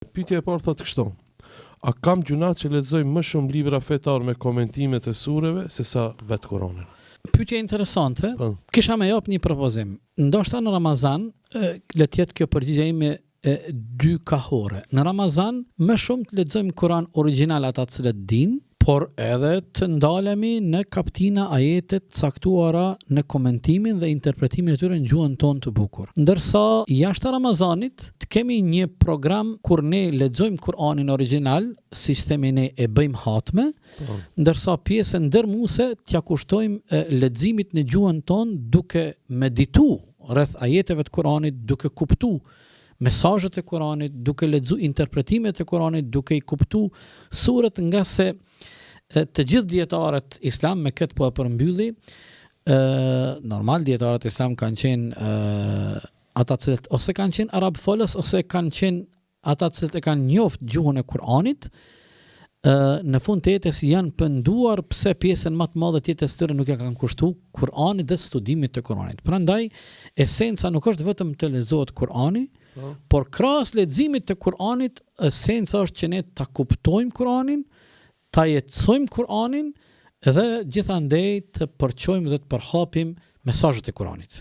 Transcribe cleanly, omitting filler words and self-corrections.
Pyetja e parë thotë kështu: a kam gjunat që lexoj më shumë libra fetar me komentimet e sureve se sa vetë Kur'anin? Pyetje interesante. Kisha me jap një propozim. Ndoshta në Ramazan le të jetë kjo përgjigje ime dy kahore. Në Ramazan më shumë të lexojmë Kur'an origjinal ata të cilët din, por edhe të ndalemi në kaptina ajetet caktuara në komentimin dhe interpretimin e tyre në gjuhën tonë të bukur. Ndërsa jashtë Ramazanit të kemi një program kur ne lexojmë Kur'anin origjinal, sistemi ne e bëjmë hatme, ndërsa pjesën ndërmuese t'ja kushtojmë leximit në gjuhën tonë duke meditu rreth ajeteve të Kur'anit, duke kuptu mesazhet e Kur'anit, duke lexu interpretimet e Kur'anit, duke i kuptu suret, nga se të gjithë dietarët islam me këtë po e përmbylli, normal dietarët islam kanë qenë ata cilët ose kanë qenë arab folës ose kanë qenë ata cilët e kanë njoft gjuhën e Kur'anit, në fund të jetës janë pënduar pse pjesën më të madhe të jetës tyre nuk ja kanë kushtu Kur'anit dhe studimit të Kur'anit. Prandaj esenca nuk është vetëm të lexohet Kur'ani, por krahas leximit të Kur'anit, esenca është që ne ta kuptojmë Kur'anin, ta jetësojmë Kur'anin dhe gjithandej të përçojmë dhe të përhapim mesazhet e Kur'anit.